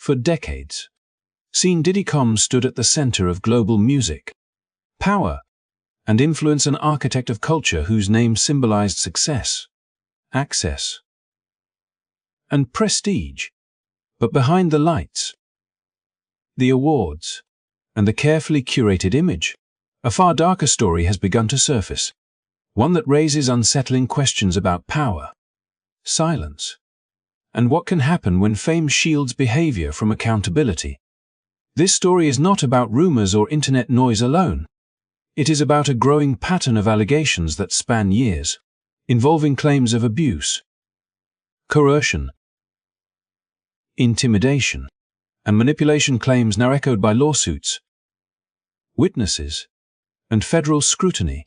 For decades, Scene Diddy Combs stood at the center of global music, power, and influence, an architect of culture whose name symbolized success, access, and prestige. But behind the lights, the awards, and the carefully curated image, a far darker story has begun to surface, one that raises unsettling questions about power, silence, and what can happen when fame shields behavior from accountability. This story is not about rumors or internet noise alone. It is about a growing pattern of allegations that span years, involving claims of abuse, coercion, intimidation, and manipulation, claims now echoed by lawsuits, witnesses, and federal scrutiny.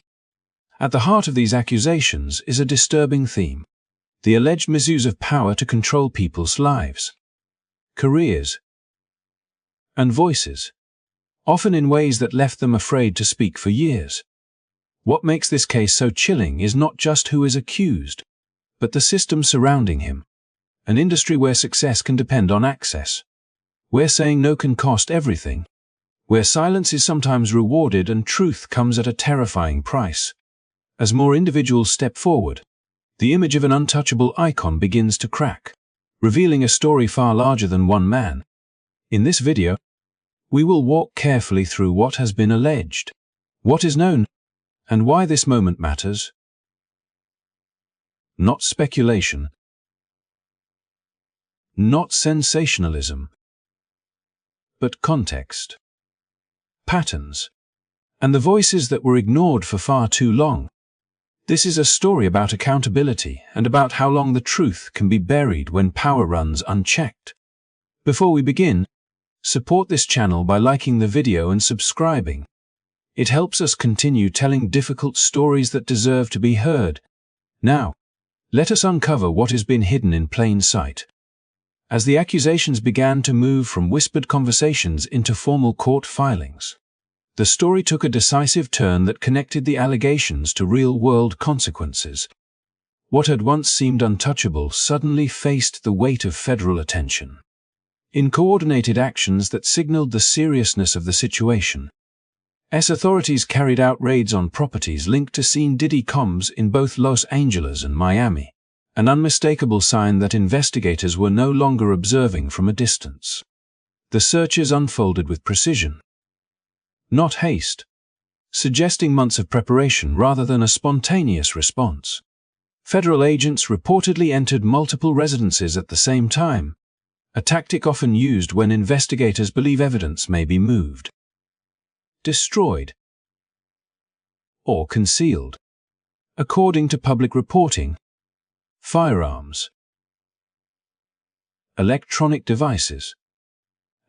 At the heart of these accusations is a disturbing theme: the alleged misuse of power to control people's lives, careers, and voices, often in ways that left them afraid to speak for years. What makes this case so chilling is not just who is accused, but the system surrounding him, an industry where success can depend on access, where saying no can cost everything, where silence is sometimes rewarded and truth comes at a terrifying price. As more individuals step forward, the image of an untouchable icon begins to crack, revealing a story far larger than one man. In this video, we will walk carefully through what has been alleged, what is known, and why this moment matters. Not speculation, not sensationalism, but context, patterns, and the voices that were ignored for far too long. This is a story about accountability and about how long the truth can be buried when power runs unchecked. Before we begin, support this channel by liking the video and subscribing. It helps us continue telling difficult stories that deserve to be heard. Now, let us uncover what has been hidden in plain sight. As the accusations began to move from whispered conversations into formal court filings, the story took a decisive turn that connected the allegations to real-world consequences. What had once seemed untouchable suddenly faced the weight of federal attention, in coordinated actions that signaled the seriousness of the situation. Authorities carried out raids on properties linked to Scene Diddy Combs in both Los Angeles and Miami, an unmistakable sign that investigators were no longer observing from a distance. The searches unfolded with precision, not haste, suggesting months of preparation rather than a spontaneous response. Federal agents reportedly entered multiple residences at the same time, a tactic often used when investigators believe evidence may be moved, destroyed, or concealed. According to public reporting, firearms, electronic devices,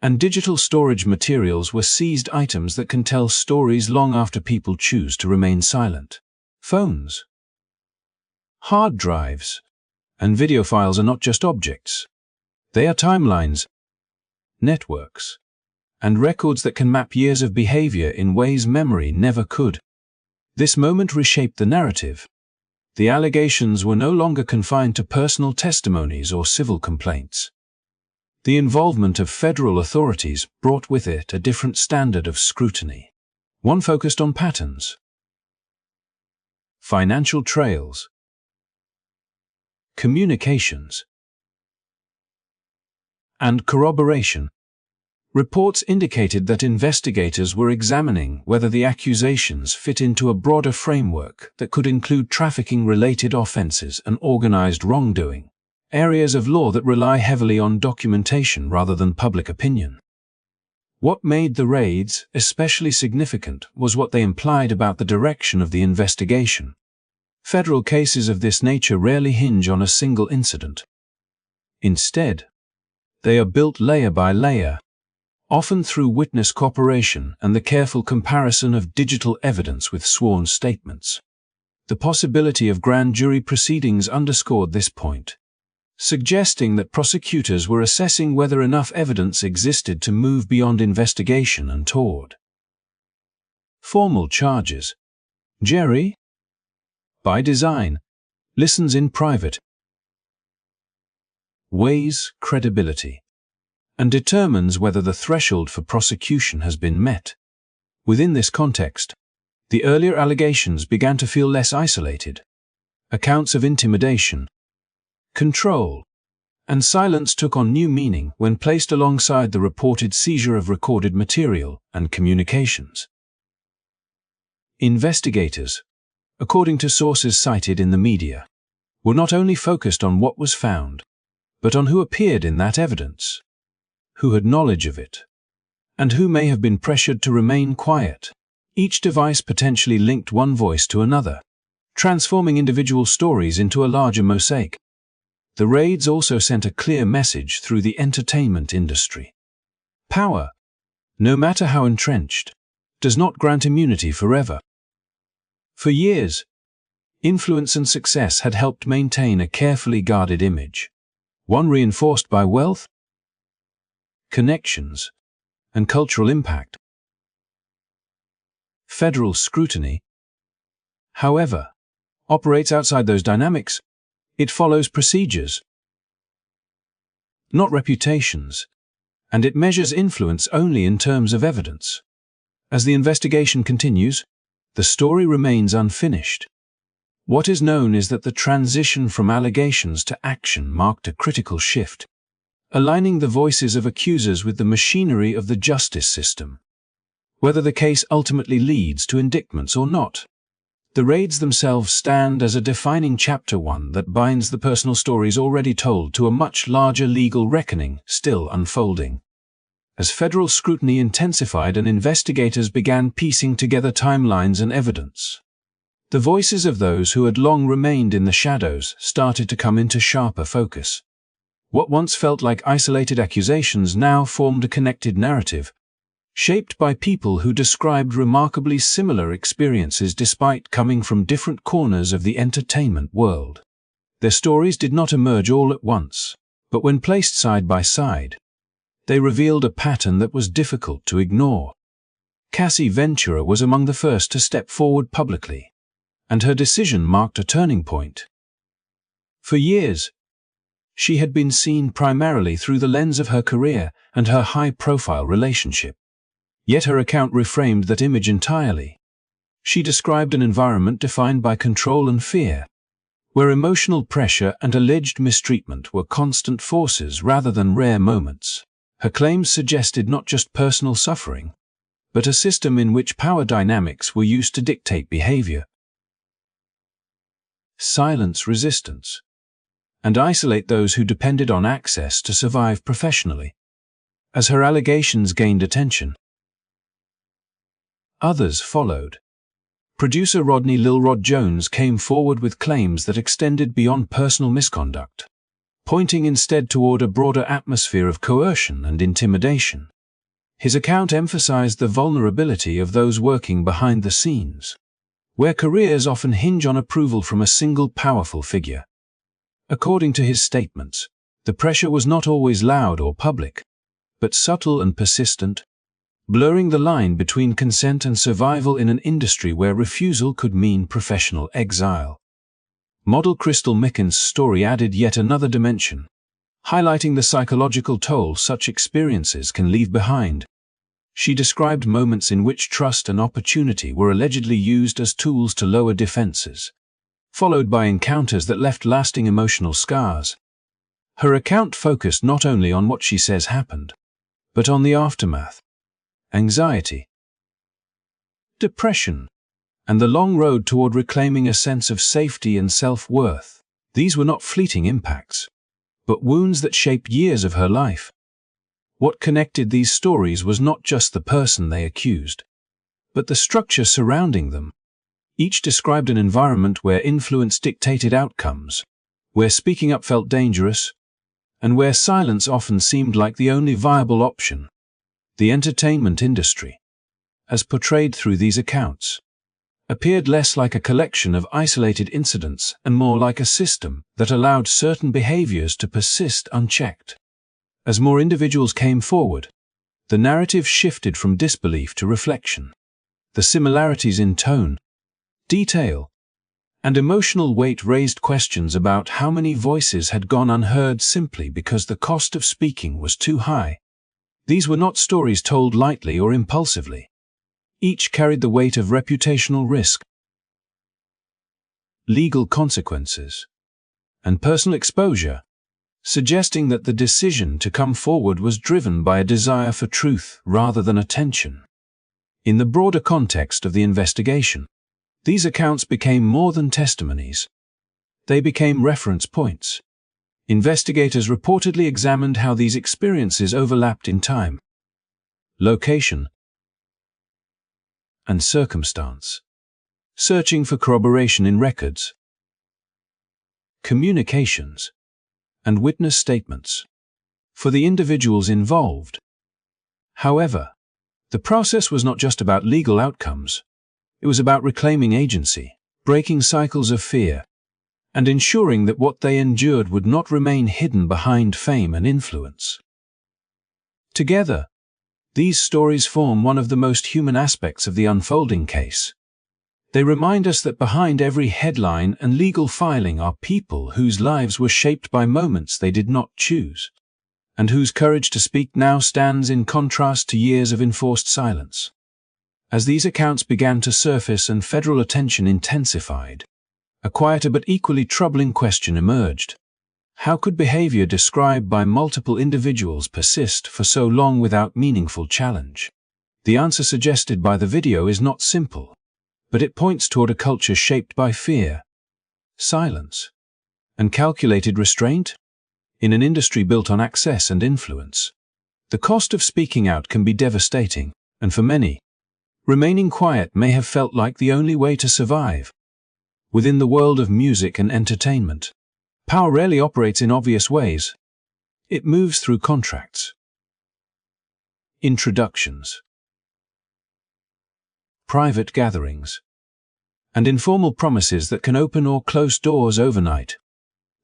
and digital storage materials were seized, items that can tell stories long after people choose to remain silent. Phones, hard drives, and video files are not just objects. They are timelines, networks, and records that can map years of behavior in ways memory never could. This moment reshaped the narrative. The allegations were no longer confined to personal testimonies or civil complaints. The involvement of federal authorities brought with it a different standard of scrutiny, one focused on patterns, financial trails, communications, and corroboration. Reports indicated that investigators were examining whether the accusations fit into a broader framework that could include trafficking-related offenses and organized wrongdoing, areas of law that rely heavily on documentation rather than public opinion. What made the raids especially significant was what they implied about the direction of the investigation. Federal cases of this nature rarely hinge on a single incident. Instead, they are built layer by layer, often through witness cooperation and the careful comparison of digital evidence with sworn statements. The possibility of grand jury proceedings underscored this point, suggesting that prosecutors were assessing whether enough evidence existed to move beyond investigation and toward formal charges. Jerry, by design, listens in private, weighs credibility, and determines whether the threshold for prosecution has been met. Within this context, the earlier allegations began to feel less isolated. Accounts of intimidation, control, and silence took on new meaning when placed alongside the reported seizure of recorded material and communications. Investigators, according to sources cited in the media, were not only focused on what was found, but on who appeared in that evidence, who had knowledge of it, and who may have been pressured to remain quiet. Each device potentially linked one voice to another, transforming individual stories into a larger mosaic. The raids also sent a clear message through the entertainment industry. Power, no matter how entrenched, does not grant immunity forever. For years, influence and success had helped maintain a carefully guarded image, one reinforced by wealth, connections, and cultural impact. Federal scrutiny, however, operates outside those dynamics. It follows procedures, not reputations, and it measures influence only in terms of evidence. As the investigation continues, the story remains unfinished. What is known is that the transition from allegations to action marked a critical shift, aligning the voices of accusers with the machinery of the justice system. Whether the case ultimately leads to indictments or not, the raids themselves stand as a defining chapter, one that binds the personal stories already told to a much larger legal reckoning still unfolding. As federal scrutiny intensified and investigators began piecing together timelines and evidence, the voices of those who had long remained in the shadows started to come into sharper focus. What once felt like isolated accusations now formed a connected narrative, shaped by people who described remarkably similar experiences despite coming from different corners of the entertainment world. Their stories did not emerge all at once, but when placed side by side, they revealed a pattern that was difficult to ignore. Cassie Ventura was among the first to step forward publicly, and her decision marked a turning point. For years, she had been seen primarily through the lens of her career and her high-profile relationship. Yet her account reframed that image entirely. She described an environment defined by control and fear, where emotional pressure and alleged mistreatment were constant forces rather than rare moments. Her claims suggested not just personal suffering, but a system in which power dynamics were used to dictate behavior. Silence resistance, and isolate those who depended on access to survive professionally. As her allegations gained attention, others followed. Producer Rodney "Lil Rod" Jones came forward with claims that extended beyond personal misconduct, pointing instead toward a broader atmosphere of coercion and intimidation. His account emphasized the vulnerability of those working behind the scenes, where careers often hinge on approval from a single powerful figure. According to his statements, the pressure was not always loud or public, but subtle and persistent, blurring the line between consent and survival in an industry where refusal could mean professional exile. Model Crystal Micken's story added yet another dimension, highlighting the psychological toll such experiences can leave behind. She described moments in which trust and opportunity were allegedly used as tools to lower defenses, followed by encounters that left lasting emotional scars. Her account focused not only on what she says happened, but on the aftermath. Anxiety, depression, and the long road toward reclaiming a sense of safety and self-worth. These were not fleeting impacts, but wounds that shaped years of her life. What connected these stories was not just the person they accused, but the structure surrounding them. Each described an environment where influence dictated outcomes, where speaking up felt dangerous, and where silence often seemed like the only viable option. The entertainment industry, as portrayed through these accounts, appeared less like a collection of isolated incidents and more like a system that allowed certain behaviors to persist unchecked. As more individuals came forward, the narrative shifted from disbelief to reflection. The similarities in tone, detail, and emotional weight raised questions about how many voices had gone unheard simply because the cost of speaking was too high. These were not stories told lightly or impulsively. Each carried the weight of reputational risk, legal consequences, and personal exposure, suggesting that the decision to come forward was driven by a desire for truth rather than attention. In the broader context of the investigation, these accounts became more than testimonies. They became reference points. Investigators reportedly examined how these experiences overlapped in time, location, and circumstance, searching for corroboration in records, communications, and witness statements for the individuals involved. However, the process was not just about legal outcomes. It was about reclaiming agency, breaking cycles of fear, and ensuring that what they endured would not remain hidden behind fame and influence. Together, these stories form one of the most human aspects of the unfolding case. They remind us that behind every headline and legal filing are people whose lives were shaped by moments they did not choose, and whose courage to speak now stands in contrast to years of enforced silence. As these accounts began to surface and federal attention intensified, a quieter but equally troubling question emerged. How could behavior described by multiple individuals persist for so long without meaningful challenge? The answer suggested by the video is not simple, but it points toward a culture shaped by fear, silence, and calculated restraint. In an industry built on access and influence, the cost of speaking out can be devastating, and for many, remaining quiet may have felt like the only way to survive. Within the world of music and entertainment, power rarely operates in obvious ways. It moves through contracts, introductions, private gatherings, and informal promises that can open or close doors overnight.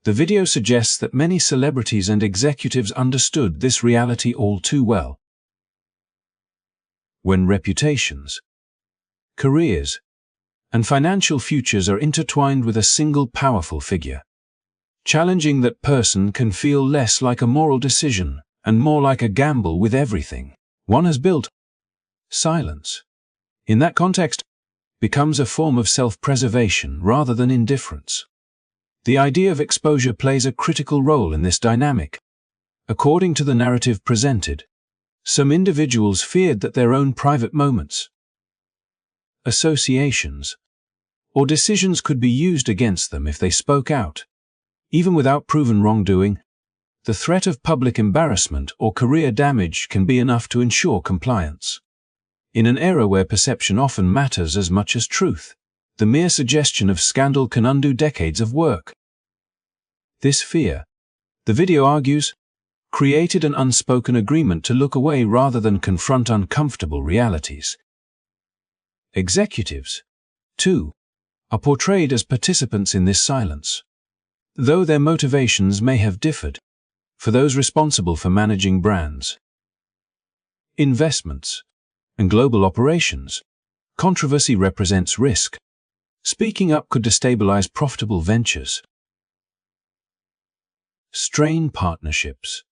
The video suggests that many celebrities and executives understood this reality all too well. When reputations, careers, and financial futures are intertwined with a single powerful figure, challenging that person can feel less like a moral decision and more like a gamble with everything one has built. Silence, in that context, becomes a form of self-preservation rather than indifference. The idea of exposure plays a critical role in this dynamic. According to the narrative presented, some individuals feared that their own private moments, associations, or decisions could be used against them if they spoke out. Even without proven wrongdoing, the threat of public embarrassment or career damage can be enough to ensure compliance. In an era where perception often matters as much as truth, the mere suggestion of scandal can undo decades of work. This fear, the video argues, created an unspoken agreement to look away rather than confront uncomfortable realities. Executives, too, are portrayed as participants in this silence, though their motivations may have differed. For those responsible for managing brands, investments, and global operations, controversy represents risk. Speaking up could destabilize profitable ventures, strain partnerships,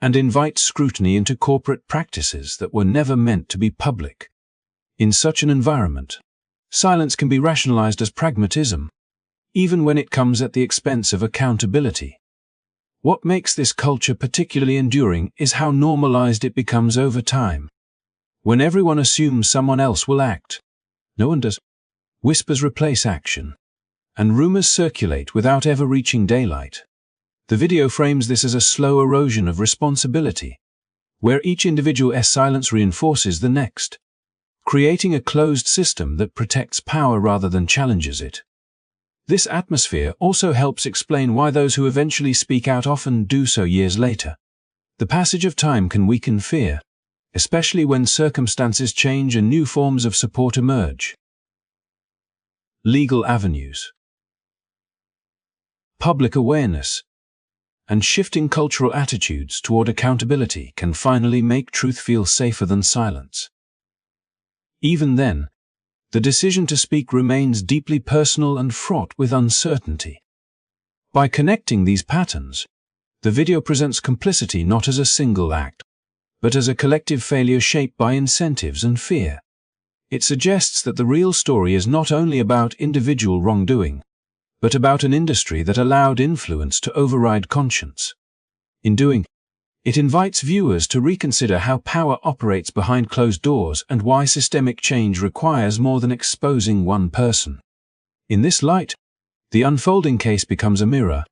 and invite scrutiny into corporate practices that were never meant to be public. In such an environment, silence can be rationalized as pragmatism, even when it comes at the expense of accountability. What makes this culture particularly enduring is how normalized it becomes over time. When everyone assumes someone else will act, no one does. Whispers replace action, and rumors circulate without ever reaching daylight. The video frames this as a slow erosion of responsibility, where each individual's silence reinforces the next, creating a closed system that protects power rather than challenges it. This atmosphere also helps explain why those who eventually speak out often do so years later. The passage of time can weaken fear, especially when circumstances change and new forms of support emerge. Legal avenues, public awareness, and shifting cultural attitudes toward accountability can finally make truth feel safer than silence. Even then, the decision to speak remains deeply personal and fraught with uncertainty. By connecting these patterns, the video presents complicity not as a single act, but as a collective failure shaped by incentives and fear. It suggests that the real story is not only about individual wrongdoing, but about an industry that allowed influence to override conscience. In doing, it invites viewers to reconsider how power operates behind closed doors and why systemic change requires more than exposing one person. In this light, the unfolding case becomes a mirror,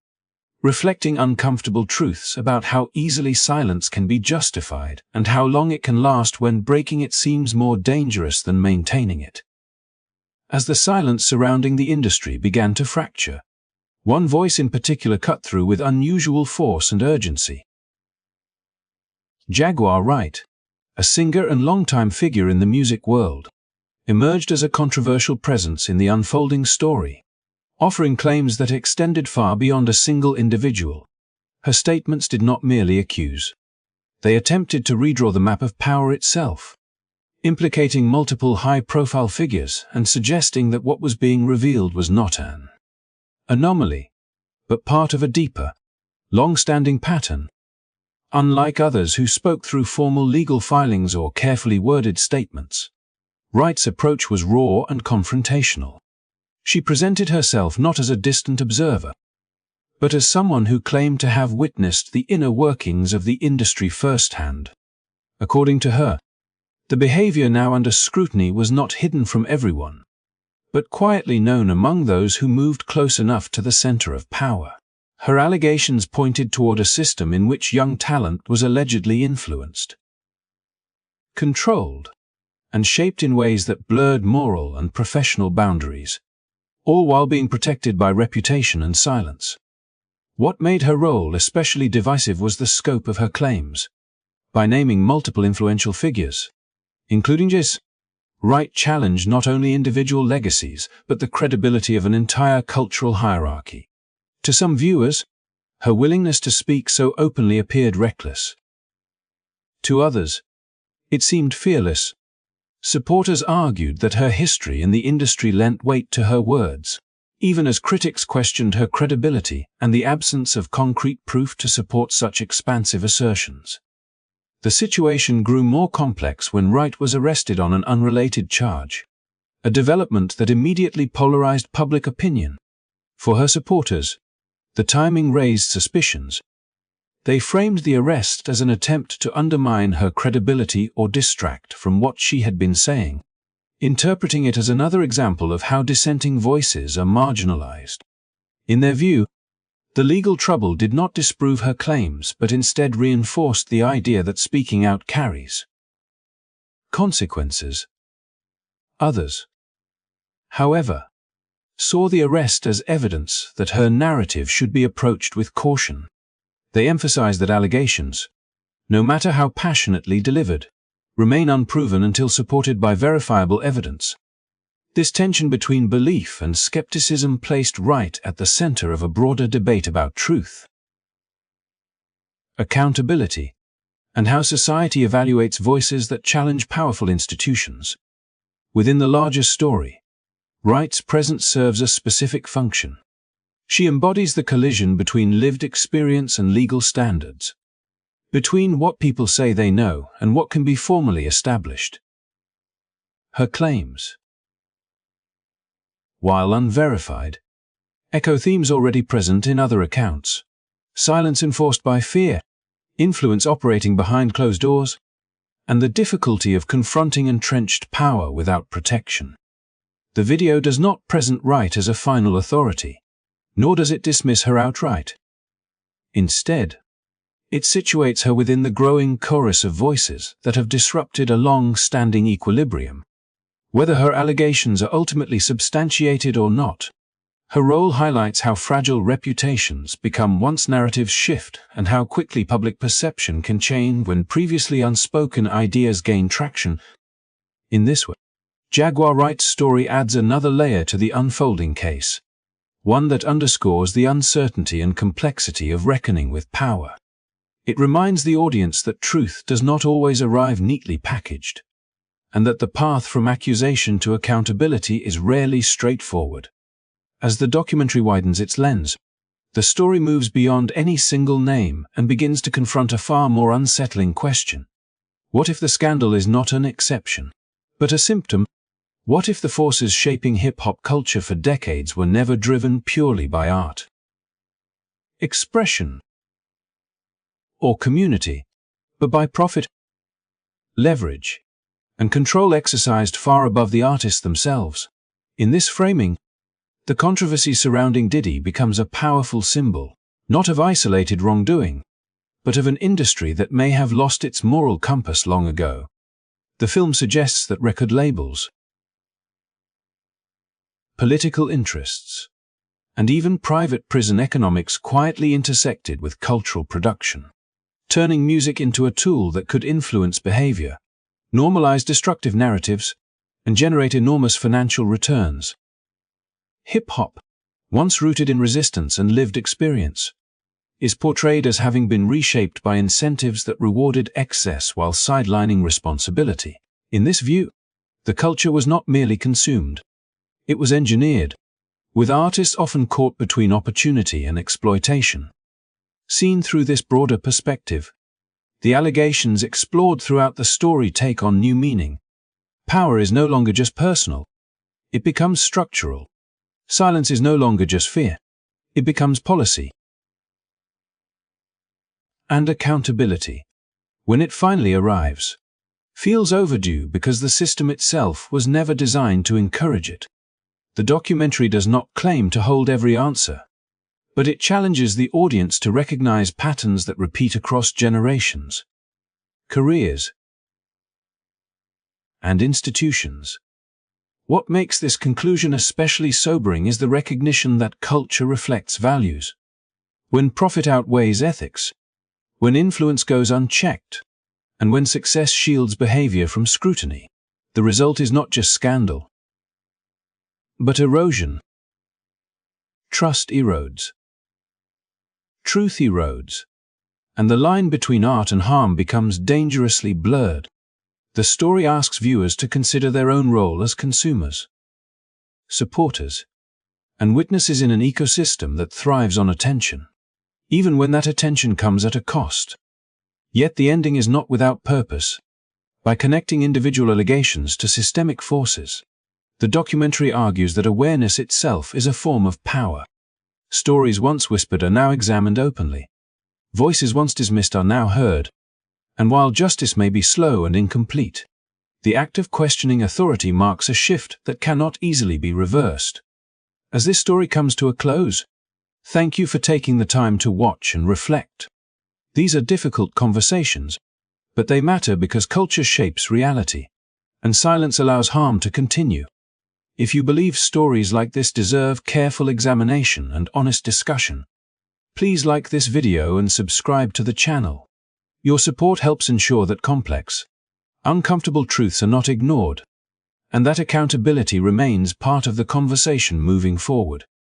reflecting uncomfortable truths about how easily silence can be justified and how long it can last when breaking it seems more dangerous than maintaining it. As the silence surrounding the industry began to fracture, one voice in particular cut through with unusual force and urgency. Jaguar Wright, a singer and longtime figure in the music world, emerged as a controversial presence in the unfolding story, offering claims that extended far beyond a single individual. Her statements did not merely accuse. They attempted to redraw the map of power itself, implicating multiple high-profile figures and suggesting that what was being revealed was not an anomaly, but part of a deeper, long-standing pattern. Unlike others who spoke through formal legal filings or carefully worded statements, Wright's approach was raw and confrontational. She presented herself not as a distant observer, but as someone who claimed to have witnessed the inner workings of the industry firsthand. According to her, the behavior now under scrutiny was not hidden from everyone, but quietly known among those who moved close enough to the center of power. Her allegations pointed toward a system in which young talent was allegedly influenced, controlled, and shaped in ways that blurred moral and professional boundaries, all while being protected by reputation and silence. What made her role especially divisive was the scope of her claims. By naming multiple influential figures, including Jis, Wright challenged not only individual legacies, but the credibility of an entire cultural hierarchy. To some viewers, her willingness to speak so openly appeared reckless. To others, it seemed fearless. Supporters argued that her history in the industry lent weight to her words, even as critics questioned her credibility and the absence of concrete proof to support such expansive assertions. The situation grew more complex when Wright was arrested on an unrelated charge, a development that immediately polarized public opinion. For her supporters, the timing raised suspicions. They framed the arrest as an attempt to undermine her credibility or distract from what she had been saying, interpreting it as another example of how dissenting voices are marginalized. In their view, the legal trouble did not disprove her claims but instead reinforced the idea that speaking out carries consequences. Others, however, saw the arrest as evidence that her narrative should be approached with caution. They emphasized that allegations, no matter how passionately delivered, remain unproven until supported by verifiable evidence. This tension between belief and skepticism placed Wright at the center of a broader debate about truth, accountability, and how society evaluates voices that challenge powerful institutions. Within the larger story, Wright's presence serves a specific function. She embodies the collision between lived experience and legal standards, between what people say they know and what can be formally established. Her claims, while unverified, echo themes already present in other accounts: silence enforced by fear, influence operating behind closed doors, and the difficulty of confronting entrenched power without protection. The video does not present Wright as a final authority, nor does it dismiss her outright. Instead, it situates her within the growing chorus of voices that have disrupted a long-standing equilibrium. Whether her allegations are ultimately substantiated or not, her role highlights how fragile reputations become once narratives shift and how quickly public perception can change when previously unspoken ideas gain traction. In this way, Jaguar Wright's story adds another layer to the unfolding case, one that underscores the uncertainty and complexity of reckoning with power. It reminds the audience that truth does not always arrive neatly packaged, and that the path from accusation to accountability is rarely straightforward. As the documentary widens its lens, the story moves beyond any single name and begins to confront a far more unsettling question: What if the scandal is not an exception, but a symptom? What if the forces shaping hip-hop culture for decades were never driven purely by art, expression, or community, but by profit, leverage, and control exercised far above the artists themselves? In this framing, the controversy surrounding Diddy becomes a powerful symbol, not of isolated wrongdoing, but of an industry that may have lost its moral compass long ago. The film suggests that record labels, political interests, and even private prison economics quietly intersected with cultural production, turning music into a tool that could influence behavior, normalize destructive narratives, and generate enormous financial returns. Hip-hop, once rooted in resistance and lived experience, is portrayed as having been reshaped by incentives that rewarded excess while sidelining responsibility. In this view, the culture was not merely consumed, it was engineered, with artists often caught between opportunity and exploitation. Seen through this broader perspective, the allegations explored throughout the story take on new meaning. Power is no longer just personal, it becomes structural. Silence is no longer just fear, it becomes policy. And accountability, when it finally arrives, feels overdue because the system itself was never designed to encourage it. The documentary does not claim to hold every answer, but it challenges the audience to recognize patterns that repeat across generations, careers, and institutions. What makes this conclusion especially sobering is the recognition that culture reflects values. When profit outweighs ethics, when influence goes unchecked, and when success shields behavior from scrutiny, the result is not just scandal, but erosion. Trust erodes. Truth erodes. And the line between art and harm becomes dangerously blurred. The story asks viewers to consider their own role as consumers, supporters, and witnesses in an ecosystem that thrives on attention, even when that attention comes at a cost. Yet the ending is not without purpose. By connecting individual allegations to systemic forces, the documentary argues that awareness itself is a form of power. Stories once whispered are now examined openly. Voices once dismissed are now heard. And while justice may be slow and incomplete, the act of questioning authority marks a shift that cannot easily be reversed. As this story comes to a close, thank you for taking the time to watch and reflect. These are difficult conversations, but they matter because culture shapes reality, and silence allows harm to continue. If you believe stories like this deserve careful examination and honest discussion, please like this video and subscribe to the channel. Your support helps ensure that complex, uncomfortable truths are not ignored, and that accountability remains part of the conversation moving forward.